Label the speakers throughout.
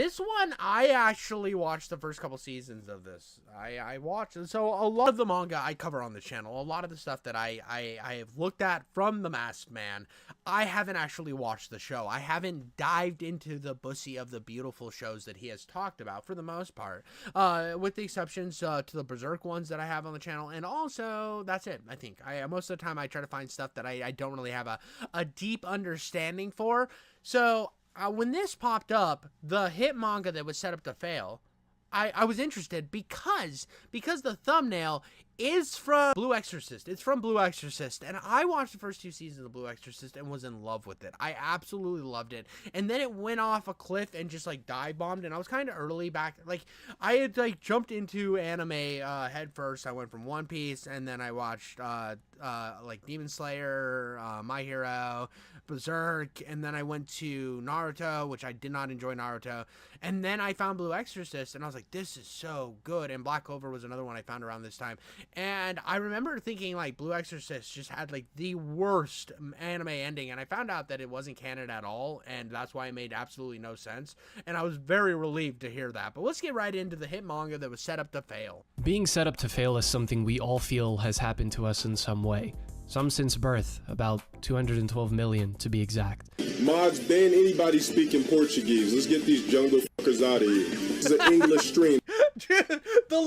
Speaker 1: This one, I actually watched the first couple seasons of this. I watched, and so a lot of the manga I cover on the channel, a lot of the stuff that I have looked at from The Masked Man, I haven't actually watched the show. I haven't dived into the bussy of the beautiful shows that he has talked about for the most part, with the exceptions to the Berserk ones that I have on the channel, and also that's it. I think most of the time I try to find stuff that I don't really have a deep understanding for. So when this popped up, the hit manga that was set up to fail, I was interested because the thumbnail is from Blue Exorcist. It's from Blue Exorcist, and I watched the first 2 seasons of Blue Exorcist and was in love with it. I absolutely loved it, and then it went off a cliff and just like dive bombed, and I was kind of early back. Like, I had like jumped into anime head first. I went from One Piece, and then I watched like Demon Slayer, My Hero, Berserk, and then I went to Naruto, which I did not enjoy Naruto, and then I found Blue Exorcist, and I was like, this is so good. And Black Clover was another one I found around this time, and I remember thinking like Blue Exorcist just had like the worst anime ending, and I found out that it wasn't canon at all, and that's why it made absolutely no sense, and I was very relieved to hear that. But let's get right into the hit manga that was set up to fail.
Speaker 2: Being set up to fail is something we all feel has happened to us in some way. Some since birth, about 212 million to be exact.
Speaker 3: Mods, ban anybody speaking Portuguese. Let's get these jungle fuckers out of here. This is an English stream.
Speaker 1: Dude, the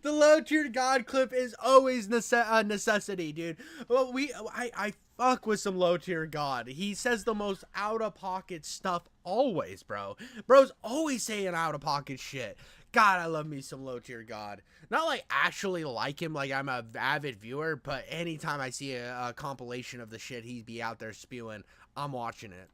Speaker 1: low-tiered god clip is always a necessity, dude. Well, I fuck with some low-tier god. He says the most out-of-pocket stuff always, bro. Bro's always saying out-of-pocket shit. God, I love me some low-tier god. Not like actually like him, like I'm a avid viewer, but anytime I see a compilation of the shit he be out there spewing, I'm watching it.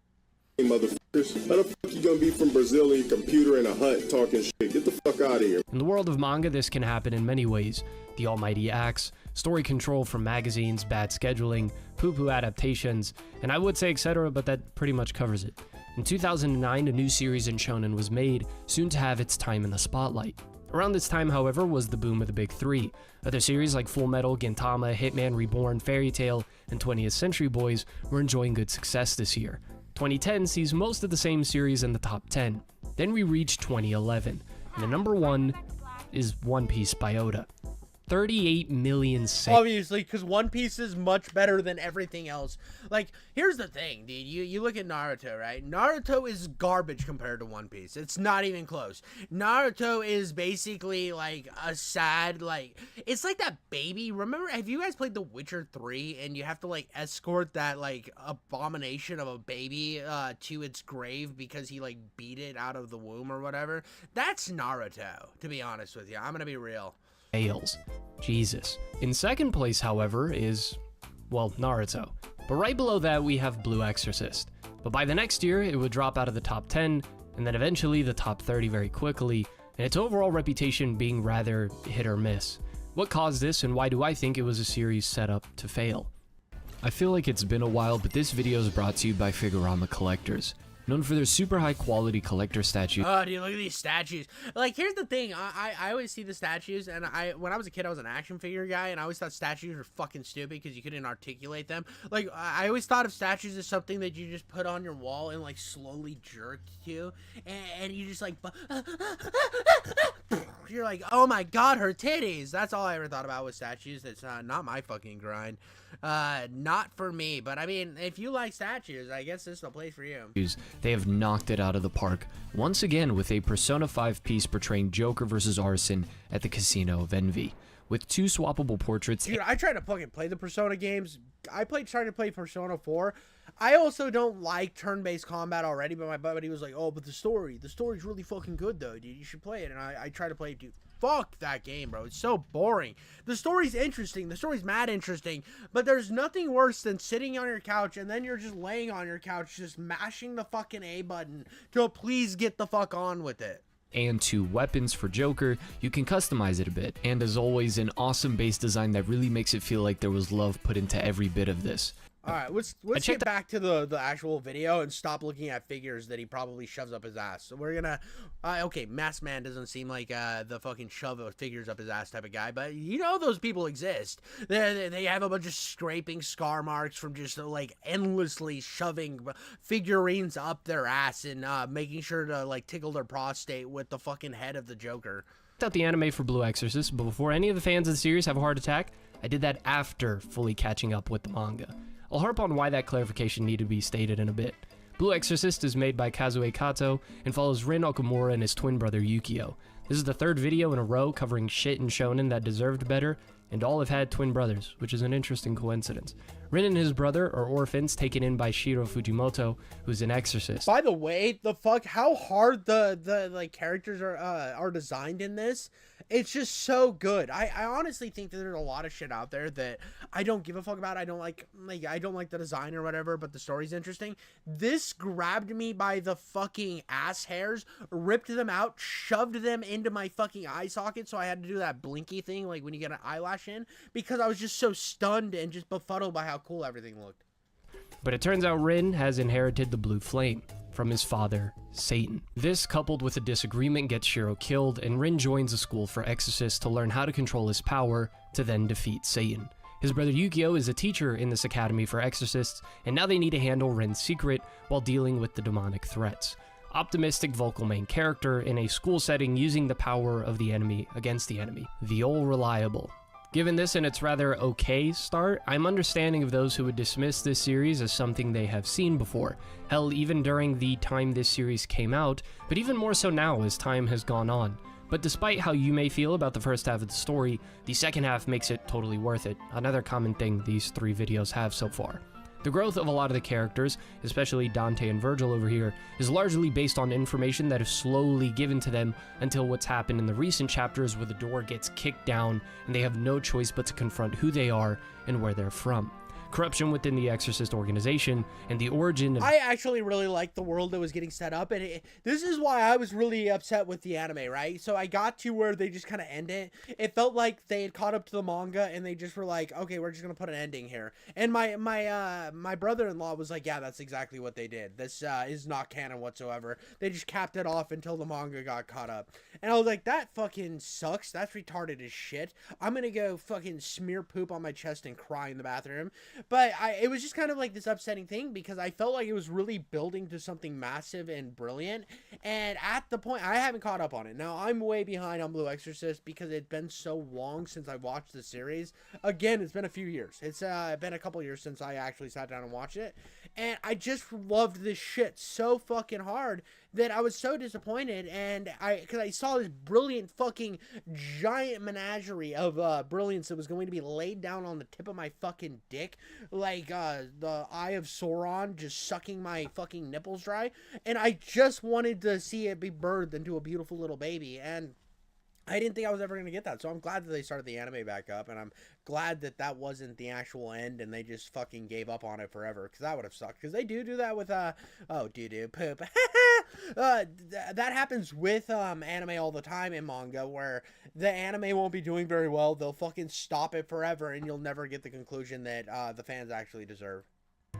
Speaker 3: Hey, motherfuckers. How the fuck you gonna be from Brazil and your computer in a hut talking shit? Get the fuck out of here.
Speaker 2: In the world of manga, this can happen in many ways. The almighty axe, story control from magazines, bad scheduling, poo-poo adaptations, and I would say etc., but that pretty much covers it. In 2009, a new series in shonen was made, soon to have its time in the spotlight. Around this time, however, was the boom of the big 3. Other series like Full Metal, Gintama, Hitman Reborn, Fairy Tail, and 20th Century Boys were enjoying good success this year. 2010 sees most of the same series in the top 10. Then we reach 2011, and the number 1 is One Piece by Oda. 38 million sales.
Speaker 1: Obviously, because One Piece is much better than everything else. Like, here's the thing, dude. You look at Naruto, right? Naruto is garbage compared to One Piece. It's not even close. Naruto is basically, like, a sad, like... It's like that baby. Remember, have you guys played The Witcher 3? And you have to, like, escort that, like, abomination of a baby to its grave because he, like, beat it out of the womb or whatever? That's Naruto, to be honest with you. I'm gonna be real.
Speaker 2: Jesus. In second place, however, is, well, Naruto. But right below that, we have Blue Exorcist. But by the next year, it would drop out of the top 10, and then eventually the top 30 very quickly, and its overall reputation being rather hit or miss. What caused this, and why do I think it was a series set up to fail? I feel like it's been a while, but this video is brought to you by Figurama Collectors. Known for their super high quality collector statues.
Speaker 1: Oh, dude, look at these statues. Like, here's the thing. I always see the statues, and when I was a kid, I was an action figure guy, and I always thought statues were fucking stupid because you couldn't articulate them. Like, I always thought of statues as something that you just put on your wall and, like, slowly jerk to, and you just, like, you're like, oh my god, her titties. That's all I ever thought about with statues. That's not my fucking grind. Not for me, but I mean, if you like statues, I guess this is the place for you.
Speaker 2: They have knocked it out of the park, once again with a Persona 5 piece portraying Joker versus Arson at the Casino of Envy. With 2 swappable portraits.
Speaker 1: Dude, I tried to fucking play the Persona games. Tried to play Persona 4. I also don't like turn-based combat already, but my buddy was like, oh, but the story's really fucking good though, dude. You should play it. And I tried to play it, dude. Fuck that game, bro. It's so boring. The story's interesting. The story's mad interesting. But there's nothing worse than sitting on your couch and then you're just laying on your couch just mashing the fucking A button to please get the fuck on with it.
Speaker 2: And 2 weapons for Joker, you can customize it a bit. And as always, an awesome base design that really makes it feel like there was love put into every bit of this.
Speaker 1: All right, let's get back to the actual video and stop looking at figures that he probably shoves up his ass. So we're gonna, okay, Masked Man doesn't seem like the fucking shove of figures up his ass type of guy, but you know those people exist. They have a bunch of scraping scar marks from just like endlessly shoving figurines up their ass and making sure to like tickle their prostate with the fucking head of the Joker.
Speaker 2: Out the anime for Blue Exorcist, but before any of the fans of the series have a heart attack, I did that after fully catching up with the manga. I'll harp on why that clarification needed to be stated in a bit. Blue Exorcist is made by Kazue Kato and follows Rin Okamura and his twin brother Yukio. This is the third video in a row covering shit in shonen that deserved better, and all have had twin brothers, which is an interesting coincidence. Rin and his brother are orphans taken in by Shiro Fujimoto, who's an exorcist.
Speaker 1: By the way, how hard the like characters are designed in this. It's just so good. I honestly think that there's a lot of shit out there that I don't give a fuck about. I don't like the design or whatever, but the story's interesting. This grabbed me by the fucking ass hairs, ripped them out, shoved them into my fucking eye socket, so I had to do that blinky thing like when you get an eyelash in, because I was just so stunned and just befuddled by how cool everything looked.
Speaker 2: But it turns out Rin has inherited the blue flame from his father, Satan. This, coupled with a disagreement, gets Shiro killed, and Rin joins a school for exorcists to learn how to control his power to then defeat Satan. His brother Yukio is a teacher in this academy for exorcists, and now they need to handle Rin's secret while dealing with the demonic threats. Optimistic vocal main character in a school setting using the power of the enemy against the enemy. The old reliable. Given this and its rather okay start, I'm understanding of those who would dismiss this series as something they have seen before. Hell, even during the time this series came out, but even more so now as time has gone on. But despite how you may feel about the first half of the story, the second half makes it totally worth it, another common thing these three videos have so far. The growth of a lot of the characters, especially Dante and Virgil over here, is largely based on information that is slowly given to them until what's happened in the recent chapters where the door gets kicked down and they have no choice but to confront who they are and where they're from. Corruption within the Exorcist organization, and the origin of...
Speaker 1: I actually really liked the world that was getting set up, and this is why I was really upset with the anime, right? So I got to where they just kind of end it. It felt like they had caught up to the manga, and they just were like, okay, we're just going to put an ending here. And my brother-in-law was like, yeah, that's exactly what they did. This is not canon whatsoever. They just capped it off until the manga got caught up. And I was like, that fucking sucks. That's retarded as shit. I'm going to go fucking smear poop on my chest and cry in the bathroom. But it was just kind of like this upsetting thing because I felt like it was really building to something massive and brilliant. And at the point, I haven't caught up on it. Now, I'm way behind on Blue Exorcist because it's been so long since I watched the series. Again, it's been a few years. It's been a couple years since I actually sat down and watched it. And I just loved this shit so fucking hard that I was so disappointed. And because I saw this brilliant fucking giant menagerie of brilliance that was going to be laid down on the tip of my fucking dick, like the Eye of Sauron just sucking my fucking nipples dry, and I just wanted to see it be birthed into a beautiful little baby, and I didn't think I was ever going to get that. So I'm glad that they started the anime back up, and I'm glad that that wasn't the actual end and they just fucking gave up on it forever, because that would have sucked. Because they do that with poop. That happens with anime all the time in manga, where the anime won't be doing very well. They'll fucking stop it forever, and you'll never get the conclusion that the fans actually deserve.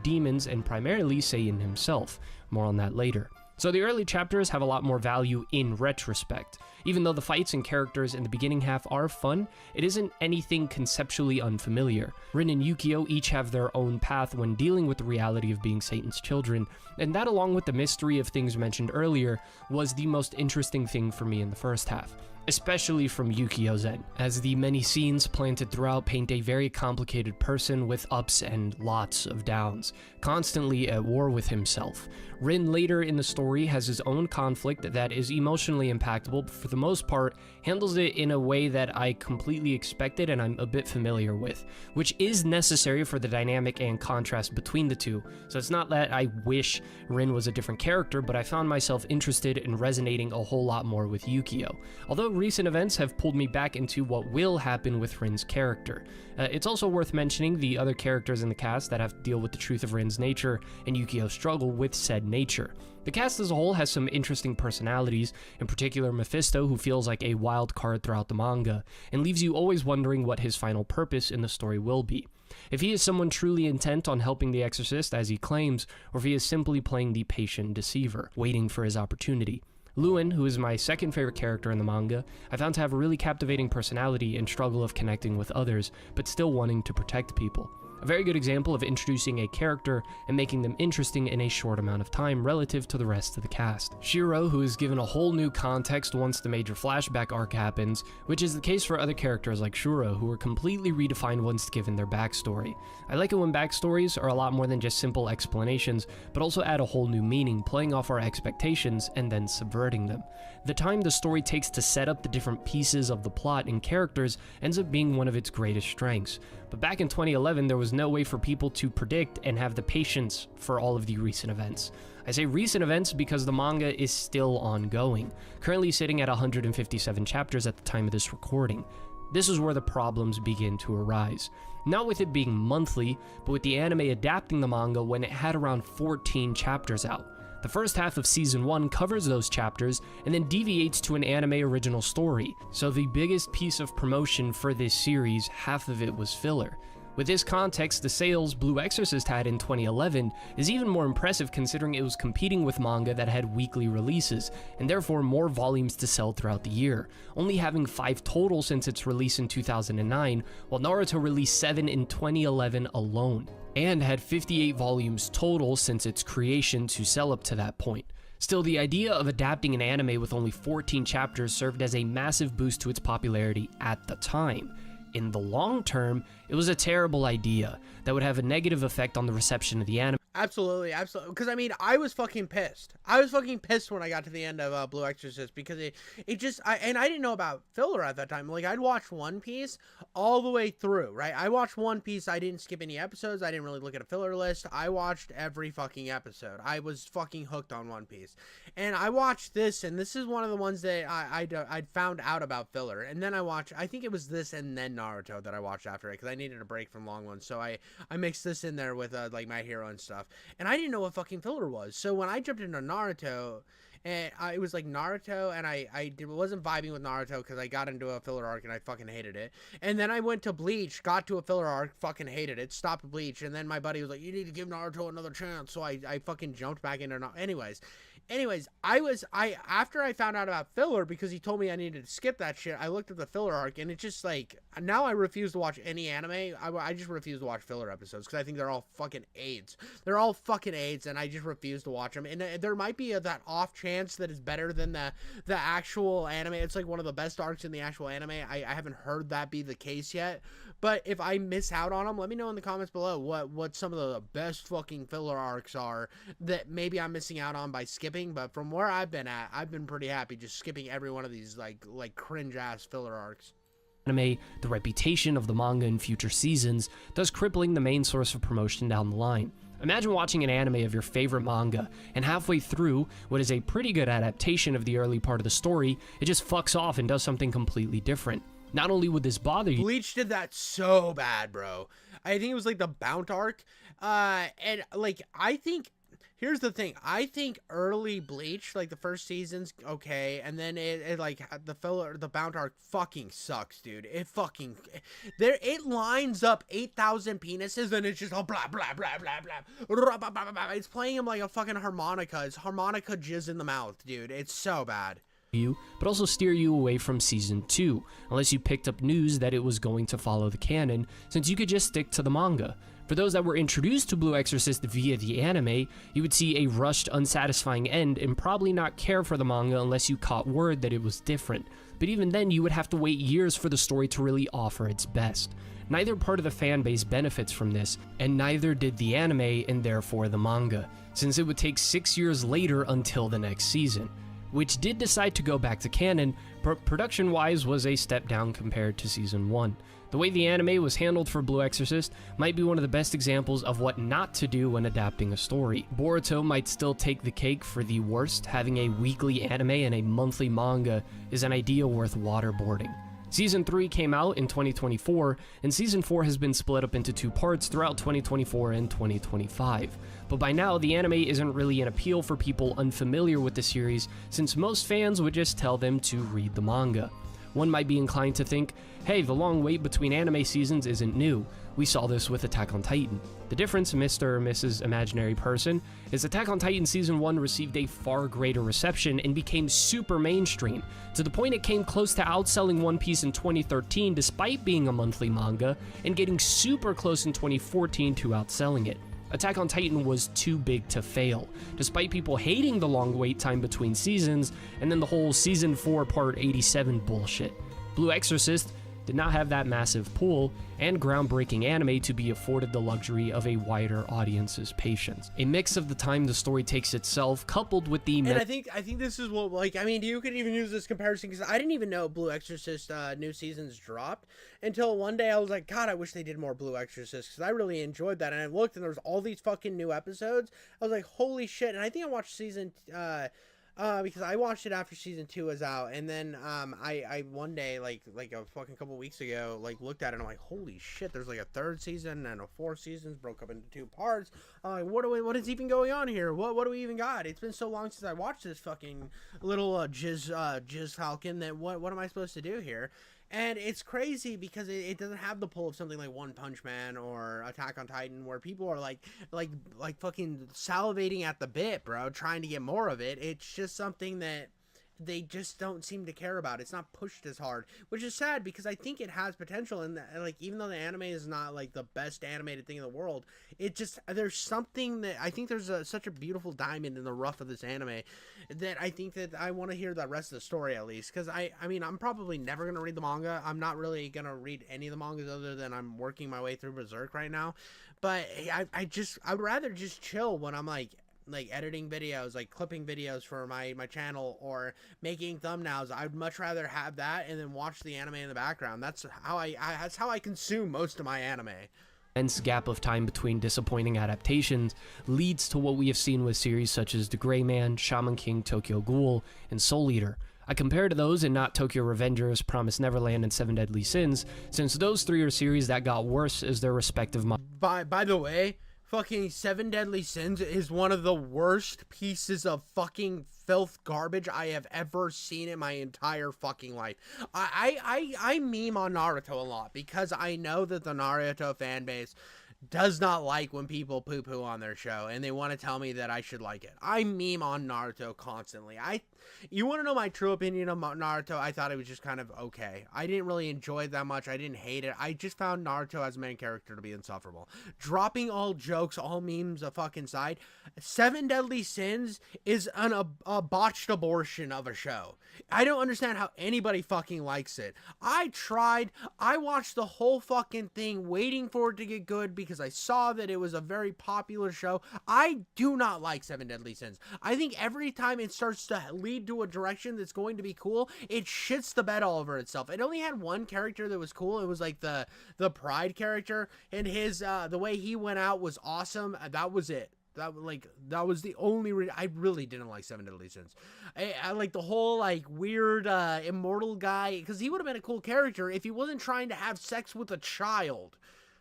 Speaker 2: Demons, and primarily Satan himself. More on that later. So the early chapters have a lot more value in retrospect. Even though the fights and characters in the beginning half are fun, it isn't anything conceptually unfamiliar. Rin and Yukio each have their own path when dealing with the reality of being Satan's children, and that, along with the mystery of things mentioned earlier, was the most interesting thing for me in the first half. Especially from Yukio's end, as the many scenes planted throughout paint a very complicated person with ups and lots of downs, constantly at war with himself. Rin later in the story has his own conflict that is emotionally impactful, but for the most part handles it in a way that I completely expected and I'm a bit familiar with, which is necessary for the dynamic and contrast between the two. So it's not that I wish Rin was a different character, but I found myself interested in resonating a whole lot more with Yukio. Although recent events have pulled me back into what will happen with Rin's character. It's also worth mentioning the other characters in the cast that have to deal with the truth of Rin's nature and Yukio's struggle with said nature. The cast as a whole has some interesting personalities, in particular Mephisto, who feels like a wild card throughout the manga, and leaves you always wondering what his final purpose in the story will be. If he is someone truly intent on helping the Exorcist, as he claims, or if he is simply playing the patient deceiver, waiting for his opportunity. Lewin, who is my second favorite character in the manga, I found to have a really captivating personality and struggle of connecting with others, but still wanting to protect people. A very good example of introducing a character and making them interesting in a short amount of time relative to the rest of the cast. Shiro, who is given a whole new context once the major flashback arc happens, which is the case for other characters like Shuro, who are completely redefined once given their backstory. I like it when backstories are a lot more than just simple explanations, but also add a whole new meaning, playing off our expectations and then subverting them. The time the story takes to set up the different pieces of the plot and characters ends up being one of its greatest strengths. But back in 2011, there was no way for people to predict and have the patience for all of the recent events. I say recent events because the manga is still ongoing, currently sitting at 157 chapters at the time of this recording. This is where the problems begin to arise. Not with it being monthly, but with the anime adapting the manga when it had around 14 chapters out. The first half of season 1 covers those chapters and then deviates to an anime original story, so the biggest piece of promotion for this series, half of it was filler. With this context, the sales Blue Exorcist had in 2011 is even more impressive considering it was competing with manga that had weekly releases, and therefore more volumes to sell throughout the year, only having 5 total since its release in 2009, while Naruto released 7 in 2011 alone, and had 58 volumes total since its creation to sell up to that point. Still, the idea of adapting an anime with only 14 chapters served as a massive boost to its popularity at the time. In the long term, it was a terrible idea that would have a negative effect on the reception of the anime.
Speaker 1: Absolutely, absolutely. Because, I mean, I was fucking pissed. I was fucking pissed when I got to the end of Blue Exorcist because it just, and I didn't know about filler at that time. Like, I'd watched One Piece all the way through, right? I watched One Piece. I didn't skip any episodes. I didn't really look at a filler list. I watched every fucking episode. I was fucking hooked on One Piece. And I watched this, and this is one of the ones that I'd found out about filler. And then I watched, I think it was this and then Naruto that I watched after it because I needed a break from long ones. So I mixed this in there with, like, My Hero and stuff. And I didn't know what fucking filler was. So when I jumped into Naruto, and it was like Naruto, and I wasn't vibing with Naruto because I got into a filler arc and I fucking hated it. And then I went to Bleach, got to a filler arc, fucking hated it, stopped Bleach. And then my buddy was like, you need to give Naruto another chance. So I fucking jumped back into Naruto. Anyways, after I found out about filler, because he told me I needed to skip that shit, I looked at the filler arc, and it's just like, now I refuse to watch any anime. I just refuse to watch filler episodes, because I think they're all fucking AIDS. They're all fucking AIDS, and I just refuse to watch them. And there might be that off chance that it's better than the actual anime. It's like one of the best arcs in the actual anime. I haven't heard that be the case yet. But if I miss out on them, let me know in the comments below what some of the best fucking filler arcs are that maybe I'm missing out on by skipping. But from where I've been at, I've been pretty happy just skipping every one of these like cringe ass filler arcs.
Speaker 2: Anime, the reputation of the manga in future seasons, thus crippling the main source of promotion down the line. Imagine watching an anime of your favorite manga, and halfway through what is a pretty good adaptation of the early part of the story, it just fucks off and does something completely different. Not only would this bother you—
Speaker 1: Bleach did that so bad, bro. I think it was like the Bount arc. And like, I think, here's the thing. I think early Bleach, like the first season's okay. And then it like the Bount arc fucking sucks, dude. It lines up 8,000 penises and it's just all blah, blah, blah, blah, blah. It's playing him like a fucking harmonica. It's harmonica jizz in the mouth, dude. It's so bad.
Speaker 2: But also steer you away from season 2, unless you picked up news that it was going to follow the canon, since you could just stick to the manga. For those that were introduced to Blue Exorcist via the anime, you would see a rushed, unsatisfying end and probably not care for the manga unless you caught word that it was different. But even then, you would have to wait years for the story to really offer its best. Neither part of the fan base benefits from this, and neither did the anime and therefore the manga, since it would take 6 years later until the next season. which did decide to go back to canon, but production-wise was a step down compared to Season 1. The way the anime was handled for Blue Exorcist might be one of the best examples of what not to do when adapting a story. Boruto might still take the cake for the worst. Having a weekly anime and a monthly manga is an idea worth waterboarding. Season 3 came out in 2024, and Season 4 has been split up into 2 parts throughout 2024 and 2025. But by now, the anime isn't really an appeal for people unfamiliar with the series, since most fans would just tell them to read the manga. One might be inclined to think, hey, the long wait between anime seasons isn't new. We saw this with Attack on Titan. The difference, Mr. or Mrs. Imaginary Person, is Attack on Titan Season 1 received a far greater reception and became super mainstream, to the point it came close to outselling One Piece in 2013 despite being a monthly manga, and getting super close in 2014 to outselling it. Attack on Titan was too big to fail, despite people hating the long wait time between seasons, and then the whole Season 4 Part 87 bullshit. Blue Exorcist did not have that massive pull and groundbreaking anime to be afforded the luxury of a wider audience's patience. A mix of the time the story takes itself, coupled with the...
Speaker 1: And I think this is what, like, I mean, you could even use this comparison, because I didn't even know Blue Exorcist new seasons dropped until one day I was like, God, I wish they did more Blue Exorcist, because I really enjoyed that. And I looked, and there was all these fucking new episodes. I was like, holy shit. And I think I watched season... because I watched it after Season 2 was out, and then I one day, like a fucking couple weeks ago, like looked at it and I'm like, holy shit, there's like a 3rd season and a 4th season broke up into 2 parts. What is even going on here? What do we even got? It's been so long since I watched this fucking little Jizz Falcon that what am I supposed to do here? And it's crazy because it doesn't have the pull of something like One Punch Man or Attack on Titan, where people are like fucking salivating at the bit, bro, trying to get more of it. It's just something that they just don't seem to care about. It's not pushed as hard, which is sad, because I think it has potential. And like, even though the anime is not like the best animated thing in the world, it just, there's something that I think there's such a beautiful diamond in the rough of this anime that I think that I want to hear the rest of the story, at least. Because I mean, I'm probably never going to read the manga. I'm not really going to read any of the mangas other than I'm working my way through Berserk right now. But I would rather just chill when I'm like editing videos, like clipping videos for my channel, or making thumbnails. I'd much rather have that and then watch the anime in the background. That's how I consume most of my anime.
Speaker 2: Immense gap of time between disappointing adaptations leads to what we have seen with series such as The Gray Man, Shaman King, Tokyo Ghoul, and Soul Eater. I compare to those and not Tokyo Revengers, Promised Neverland, and Seven Deadly Sins, since those 3 are series that got worse as their respective...
Speaker 1: By the way, fucking Seven Deadly Sins is one of the worst pieces of fucking filth garbage I have ever seen in my entire fucking life. I meme on Naruto a lot because I know that the Naruto fan base does not like when people poo-poo on their show, and they want to tell me that I should like it. I meme on Naruto constantly. You want to know my true opinion of Naruto? I thought it was just kind of okay. I didn't really enjoy it that much. I didn't hate it. I just found Naruto as a main character to be insufferable. Dropping all jokes, all memes a fucking side, Seven Deadly Sins is a botched abortion of a show. I don't understand how anybody fucking likes it. I tried. I watched the whole fucking thing waiting for it to get good because I saw that it was a very popular show. I do not like Seven Deadly Sins. I think every time it starts to lead to a direction that's going to be cool, it shits the bed all over itself. It only had one character that was cool. It was like the Pride character, and his the way he went out was awesome. That was it. That was the only reason. I really didn't like Seven Deadly Sins. I like the whole like weird immortal guy, because he would have been a cool character if he wasn't trying to have sex with a child.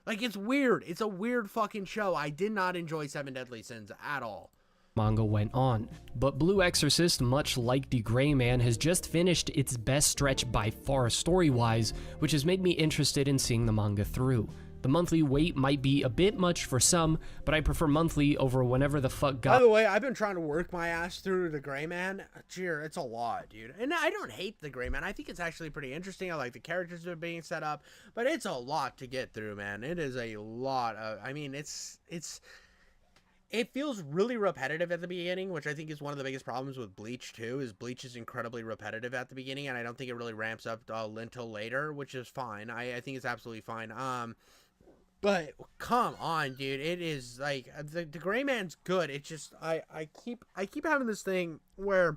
Speaker 1: Like, it's weird. It's a weird fucking show. I did not enjoy Seven Deadly Sins at all.
Speaker 2: Manga went on, but Blue Exorcist, much like The Gray Man, has just finished its best stretch by far story-wise, which has made me interested in seeing the manga through. The monthly wait might be a bit much for some, but I prefer monthly over whenever the fuck got...
Speaker 1: By the way, I've been trying to work my ass through The Gray Man. Cheer, it's a lot, dude. And I don't hate The Gray Man. I think it's actually pretty interesting. I like the characters that are being set up, but it's a lot to get through, man. It is a lot of... I mean, it feels really repetitive at the beginning, which I think is one of the biggest problems with Bleach, too, is Bleach is incredibly repetitive at the beginning, and I don't think it really ramps up until later, which is fine. I think it's absolutely fine. But come on, dude, it is like the Gray Man's good. It's just I keep having this thing where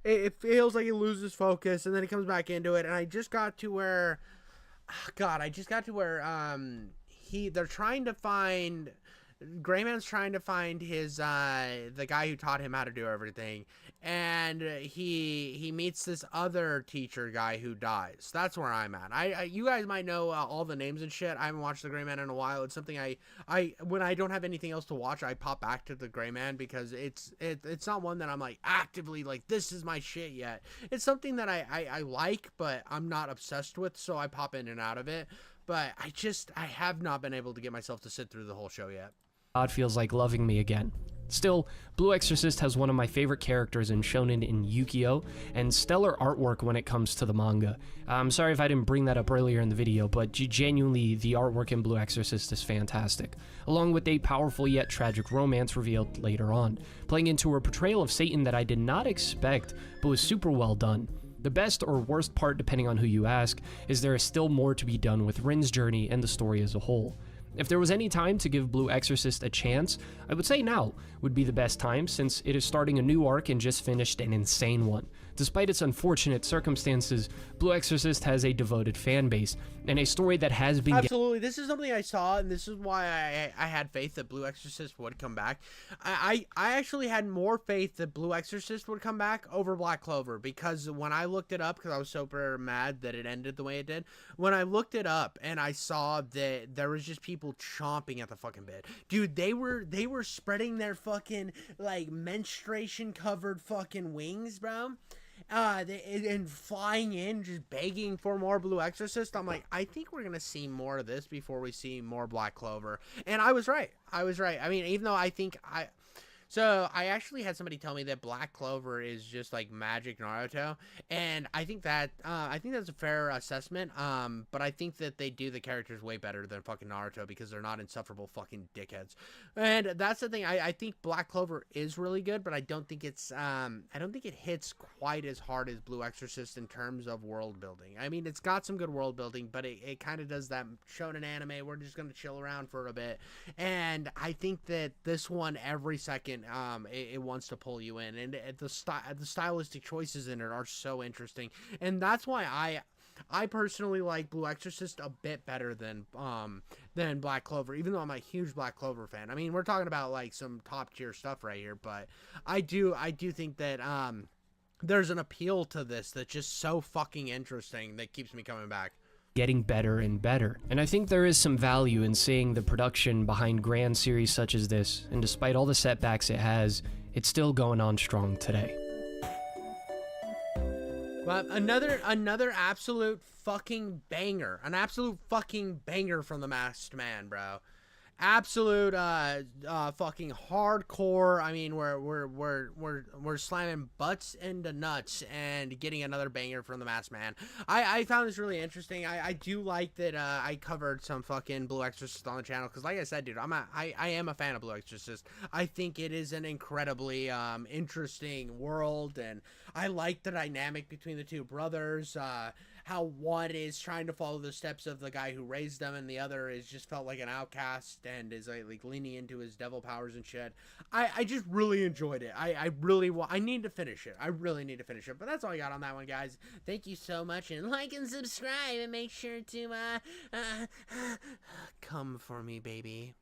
Speaker 1: it feels like he loses focus, and then he comes back into it. And I just got to where, they're trying to find. Grayman's trying to find his the guy who taught him how to do everything, and he meets this other teacher guy who dies. That's where I'm at. You guys might know all the names and shit. I haven't watched the Gray Man in a while. It's something I when I don't have anything else to watch, I pop back to the Gray Man because it's not one that I'm like actively like this is my shit yet. It's something that I like, but I'm not obsessed with, so I pop in and out of it. But I have not been able to get myself to sit through the whole show yet.
Speaker 2: God feels like loving me again. Still, Blue Exorcist has one of my favorite characters in shonen in Yukio, and stellar artwork when it comes to the manga. I'm sorry if I didn't bring that up earlier in the video, but genuinely, the artwork in Blue Exorcist is fantastic, along with a powerful yet tragic romance revealed later on, playing into a portrayal of Satan that I did not expect, but was super well done. The best or worst part, depending on who you ask, is there is still more to be done with Rin's journey and the story as a whole. If there was any time to give Blue Exorcist a chance, I would say now would be the best time since it is starting a new arc and just finished an insane one. Despite its unfortunate circumstances, Blue Exorcist has a devoted fan base and a story that has been...
Speaker 1: Absolutely. This is something I saw, and this is why I had faith that Blue Exorcist would come back. I actually had more faith that Blue Exorcist would come back over Black Clover, because when I looked it up, because I was super mad that it ended the way it did, when I looked it up and I saw that there was just people chomping at the fucking bit. Dude, they were spreading their fucking, like, menstruation-covered fucking wings, bro. And flying in, just begging for more Blue Exorcist. I'm like, I think we're gonna see more of this before we see more Black Clover. And I was right. I mean, even though I actually had somebody tell me that Black Clover is just like magic Naruto, and I think that's a fair assessment. But I think that they do the characters way better than fucking Naruto because they're not insufferable fucking dickheads. And that's the thing. I think Black Clover is really good, but I don't think it hits quite as hard as Blue Exorcist in terms of world building. I mean, it's got some good world building, but it kind of does that shonen anime. We're just gonna chill around for a bit, and I think that this one every second. It wants to pull you in, and the stylistic choices in it are so interesting, and that's why I personally like Blue Exorcist a bit better than Black Clover, even though I'm a huge Black Clover fan. I mean, we're talking about like some top tier stuff right here, but I do think that there's an appeal to this that's just so fucking interesting that keeps me coming back.
Speaker 2: Getting better and better. And I think there is some value in seeing the production behind grand series such as this, and despite all the setbacks it has, it's still going on strong today.
Speaker 1: Well, another absolute fucking banger. An absolute fucking banger from the Masked Man, bro. Absolute fucking hardcore. I mean, we're slamming butts into nuts and getting another banger from the Masked Man. I found this really interesting. I do like that I covered some fucking Blue Exorcist on the channel because, like I said, dude, I am a fan of Blue Exorcist. I think it is an incredibly interesting world, and I like the dynamic between the two brothers. How one is trying to follow the steps of the guy who raised them, and the other is just felt like an outcast and is like leaning into his devil powers and shit. I just really enjoyed it. I need to finish it. I really need to finish it. But that's all I got on that one, guys. Thank you so much, and like and subscribe, and make sure to come for me, baby.